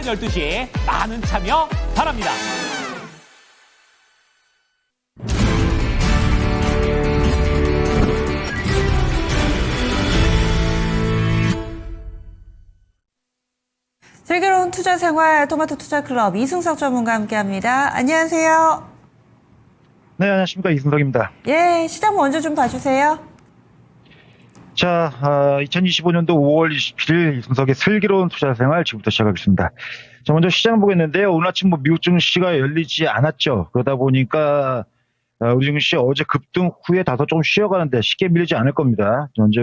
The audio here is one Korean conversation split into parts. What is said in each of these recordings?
12시 많은 참여 바랍니다. 슬기로운 투자생활 토마토 투자클럽 이승석 전문가와 함께합니다. 안녕하세요. 네, 안녕하십니까. 이승석입니다. 예, 시장 먼저 좀 봐주세요. 자, 2025년도 5월 27일 이승석의 슬기로운 투자생활 지금부터 시작하겠습니다. 자, 먼저 시장 보겠는데요. 오늘 아침 미국 증시가 열리지 않았죠. 그러다 보니까 우리 증시 어제 급등 후에 다소 좀 쉬어가는데 쉽게 밀리지 않을 겁니다. 현재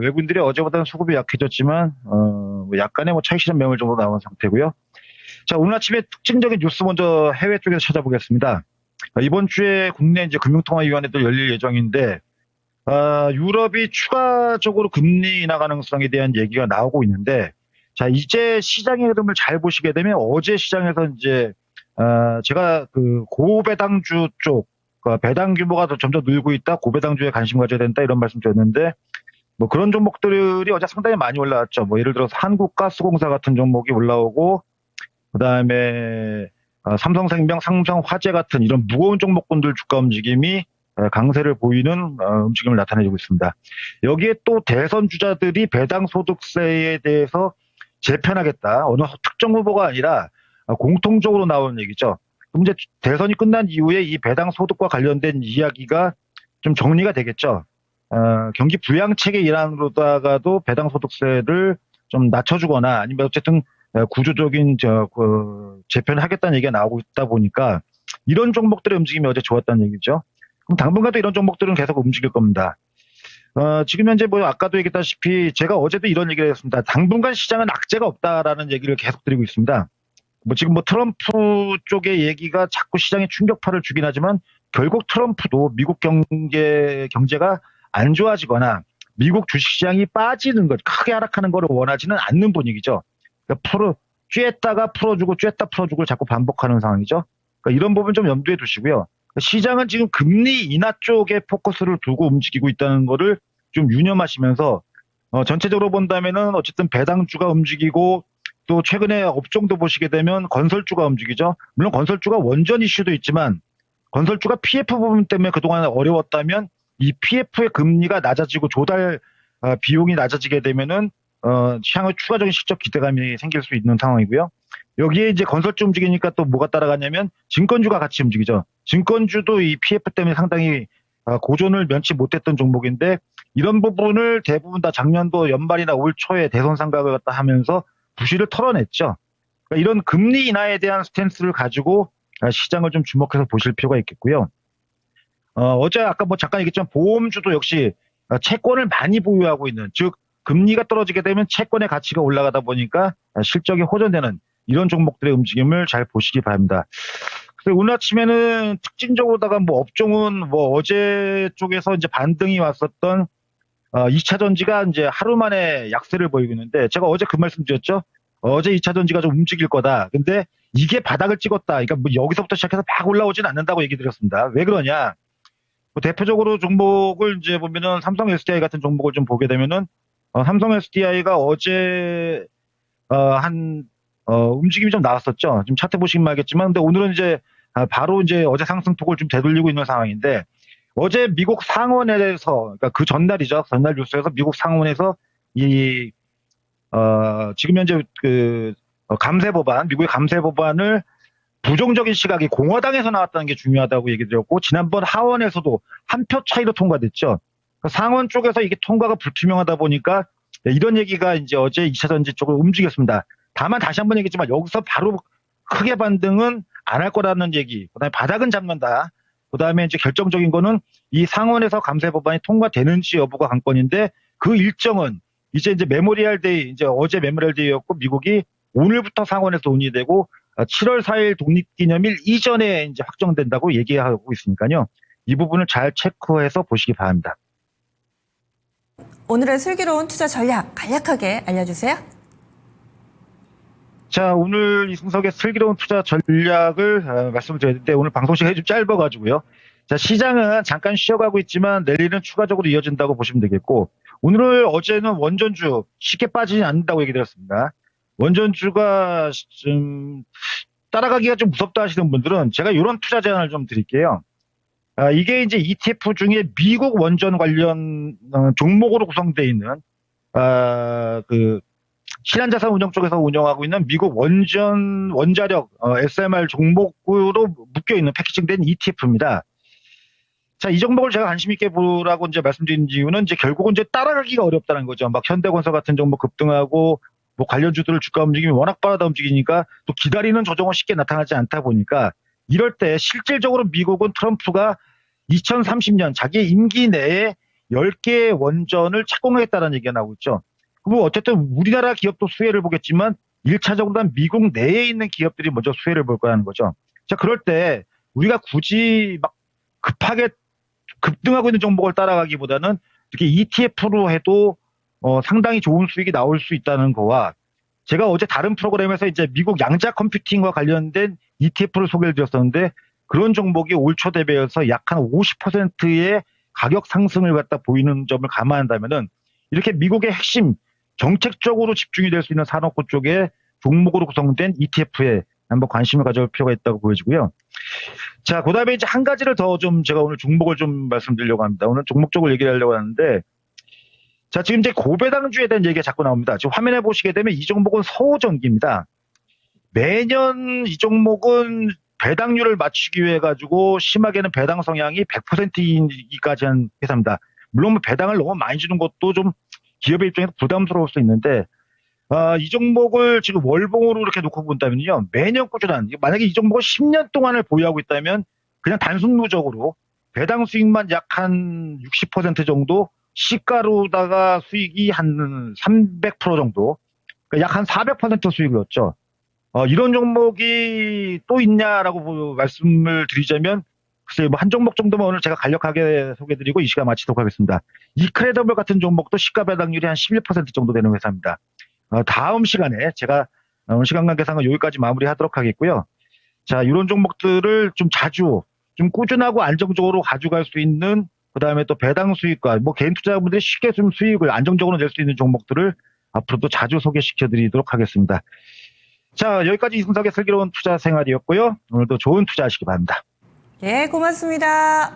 외국인들이 어제보다는 수급이 약해졌지만 약간의 차익 실현 매물 정도 나온 상태고요. 자, 오늘 아침에 특징적인 뉴스 먼저 해외 쪽에서 찾아보겠습니다. 이번 주에 국내 이제 금융통화위원회도 열릴 예정인데 유럽이 추가적으로 금리 인하 가능성에 대한 얘기가 나오고 있는데, 자, 이제 시장의 흐름을 잘 보시게 되면 어제 시장에서 이제 제가 그 고배당주 쪽 배당 규모가 더 점점 늘고 있다, 고배당주에 관심 가져야 된다 이런 말씀 드렸는데, 그런 종목들이 어제 상당히 많이 올라왔죠. 예를 들어서 한국가스공사 같은 종목이 올라오고, 그 다음에 삼성생명, 삼성화재 같은 이런 무거운 종목군들 주가 움직임이 강세를 보이는 움직임을 나타내고 있습니다. 여기에 또 대선 주자들이 배당 소득세에 대해서 재편하겠다. 어느 특정 후보가 아니라 공통적으로 나오는 얘기죠. 그럼 이제 대선이 끝난 이후에 이 배당 소득과 관련된 이야기가 좀 정리가 되겠죠. 경기 부양책의 일환으로다가도 배당 소득세를 좀 낮춰주거나 아니면 어쨌든 구조적인 재편을 하겠다는 얘기가 나오고 있다 보니까 이런 종목들의 움직임이 어제 좋았다는 얘기죠. 그럼 당분간도 이런 종목들은 계속 움직일 겁니다. 지금 현재 아까도 얘기했다시피 제가 어제도 이런 얘기를 했습니다. 당분간 시장은 악재가 없다라는 얘기를 계속 드리고 있습니다. 지금 트럼프 쪽의 얘기가 자꾸 시장에 충격파를 주긴 하지만 결국 트럼프도 미국 경제가 안 좋아지거나 미국 주식시장이 빠지는 것, 크게 하락하는 걸 원하지는 않는 분위기죠. 그러니까 쬐다가 풀어주고 쬐다 풀어주고 자꾸 반복하는 상황이죠. 그러니까 이런 부분 좀 염두에 두시고요. 시장은 지금 금리 인하 쪽에 포커스를 두고 움직이고 있다는 거를 좀 유념하시면서 전체적으로 본다면은 어쨌든 배당주가 움직이고 또 최근에 업종도 보시게 되면 건설주가 움직이죠. 물론 건설주가 원전 이슈도 있지만 건설주가 PF 부분 때문에 그동안 어려웠다면 이 PF의 금리가 낮아지고 조달 비용이 낮아지게 되면은 향후 추가적인 시적 기대감이 생길 수 있는 상황이고요. 여기에 이제 건설주 움직이니까 또 뭐가 따라가냐면 증권주가 같이 움직이죠. 증권주도 이 PF 때문에 상당히 고전을 면치 못했던 종목인데 이런 부분을 대부분 다 작년도 연말이나 올 초에 대선 상각을 갖다 하면서 부실을 털어냈죠. 그러니까 이런 금리 인하에 대한 스탠스를 가지고 시장을 좀 주목해서 보실 필요가 있겠고요. 어제 아까 잠깐 얘기했지만 보험주도 역시 채권을 많이 보유하고 있는, 즉 금리가 떨어지게 되면 채권의 가치가 올라가다 보니까 실적이 호전되는 이런 종목들의 움직임을 잘 보시기 바랍니다. 그래서 오늘 아침에는 특징적으로다가 업종은 어제 쪽에서 이제 반등이 왔었던 2차 전지가 이제 하루 만에 약세를 보이고 있는데 제가 어제 그 말씀 드렸죠. 어제 2차 전지가 좀 움직일 거다. 근데 이게 바닥을 찍었다. 그러니까 여기서부터 시작해서 막 올라오진 않는다고 얘기 드렸습니다. 왜 그러냐? 대표적으로 종목을 이제 보면은 삼성 SDI 같은 종목을 좀 보게 되면은 삼성 SDI가 어제 움직임이 좀 나왔었죠. 좀 차트 보시면 알겠지만, 근데 오늘은 이제 바로 이제 어제 상승폭을 좀 되돌리고 있는 상황인데, 어제 미국 상원에서, 그러니까 그 전날이죠. 전날 뉴스에서 미국 상원에서 지금 현재 미국의 감세 법안을 부정적인 시각이 공화당에서 나왔다는 게 중요하다고 얘기 드렸고, 지난번 하원에서도 한 표 차이로 통과됐죠. 상원 쪽에서 이게 통과가 불투명하다 보니까 이런 얘기가 이제 어제 2차 전지 쪽을 움직였습니다. 다만 다시 한번 얘기했지만 여기서 바로 크게 반등은 안 할 거라는 얘기, 그다음에 바닥은 잡는다. 그다음에 이제 결정적인 거는 이 상원에서 감세 법안이 통과되는지 여부가 관건인데 그 일정은 이제 메모리얼 데이, 이제 어제 메모리얼 데이였고 미국이 오늘부터 상원에서 논의되고 7월 4일 독립기념일 이전에 이제 확정된다고 얘기하고 있으니까요. 이 부분을 잘 체크해서 보시기 바랍니다. 오늘의 슬기로운 투자 전략 간략하게 알려주세요. 자, 오늘 이승석의 슬기로운 투자 전략을 말씀을 드렸는데 오늘 방송 시간이 좀 짧아가지고요. 자, 시장은 잠깐 쉬어가고 있지만 내일은 추가적으로 이어진다고 보시면 되겠고, 어제는 원전주 쉽게 빠지지 않는다고 얘기 드렸습니다. 원전주가 좀 따라가기가 좀 무섭다 하시는 분들은 제가 이런 투자 제안을 좀 드릴게요. 이게 이제 ETF 중에 미국 원전 관련 종목으로 구성되어 있는 그 신한자산 운영 쪽에서 운영하고 있는 미국 원자력 SMR 종목으로 묶여 있는 패키징된 ETF입니다. 자, 이 종목을 제가 관심 있게 보라고 이제 말씀드린 이유는 이제 결국은 이제 따라가기가 어렵다는 거죠. 막 현대건설 같은 종목 급등하고 뭐 관련주들 주가 움직임이 워낙 빠르다 움직이니까 또 기다리는 조정은 쉽게 나타나지 않다 보니까 이럴 때 실질적으로 미국은 트럼프가 2030년 자기 임기 내에 10개의 원전을 착공하겠다는 얘기가 나오고 있죠. 그럼 어쨌든 우리나라 기업도 수혜를 보겠지만 1차적으로는 미국 내에 있는 기업들이 먼저 수혜를 볼 거라는 거죠. 자, 그럴 때 우리가 굳이 막 급하게 급등하고 있는 종목을 따라가기보다는 이렇게 ETF로 해도 상당히 좋은 수익이 나올 수 있다는 거와 제가 어제 다른 프로그램에서 이제 미국 양자 컴퓨팅과 관련된 ETF를 소개를 드렸었는데 그런 종목이 올 초 대비해서 약 한 50%의 가격 상승을 갖다 보이는 점을 감안한다면은 이렇게 미국의 핵심 정책적으로 집중이 될 수 있는 산업군 쪽의 종목으로 구성된 ETF에 한번 관심을 가져볼 필요가 있다고 보여지고요. 자, 그 다음에 이제 한 가지를 더 좀 제가 오늘 종목을 좀 말씀드리려고 합니다. 오늘 종목 쪽을 얘기를 하려고 하는데 자, 지금 이제 고배당주에 대한 얘기가 자꾸 나옵니다. 지금 화면에 보시게 되면 이 종목은 서우전기입니다. 매년 이 종목은 배당률을 맞추기 위해 가지고 심하게는 배당 성향이 100%이기까지 한 회사입니다. 물론 배당을 너무 많이 주는 것도 좀 기업의 입장에서 부담스러울 수 있는데 이 종목을 지금 월봉으로 이렇게 놓고 본다면요. 매년 꾸준한 만약에 이 종목을 10년 동안을 보유하고 있다면 그냥 단순 누적으로 배당 수익만 약 한 60% 정도 시가로다가 수익이 한 300% 정도 그러니까 약 한 400% 수익을 얻죠. 이런 종목이 또 있냐라고 말씀을 드리자면 글쎄요, 뭐 한 종목 정도만 오늘 제가 간략하게 소개드리고 이 시간 마치도록 하겠습니다. 이크레더블 같은 종목도 시가 배당률이 한 11% 정도 되는 회사입니다. 다음 시간에 제가 오늘 시간 관계상은 여기까지 마무리하도록 하겠고요. 자, 이런 종목들을 좀 자주, 좀 꾸준하고 안정적으로 가져갈 수 있는 그다음에 또 배당 수익과 뭐 개인 투자자분들이 쉽게 좀 수익을 안정적으로 낼 수 있는 종목들을 앞으로도 자주 소개시켜드리도록 하겠습니다. 자, 여기까지 이승석의 슬기로운 투자 생활이었고요. 오늘도 좋은 투자하시기 바랍니다. 예, 고맙습니다.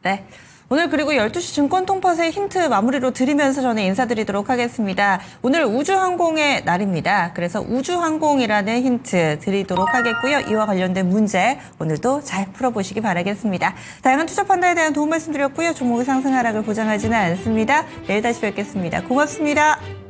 네. 오늘 그리고 12시 증권 통퍼스의 힌트 마무리로 드리면서 저는 인사드리도록 하겠습니다. 오늘 우주항공의 날입니다. 그래서 우주항공이라는 힌트 드리도록 하겠고요. 이와 관련된 문제 오늘도 잘 풀어보시기 바라겠습니다. 다양한 투자 판단에 대한 도움 말씀드렸고요. 종목의 상승 하락을 보장하지는 않습니다. 내일 다시 뵙겠습니다. 고맙습니다.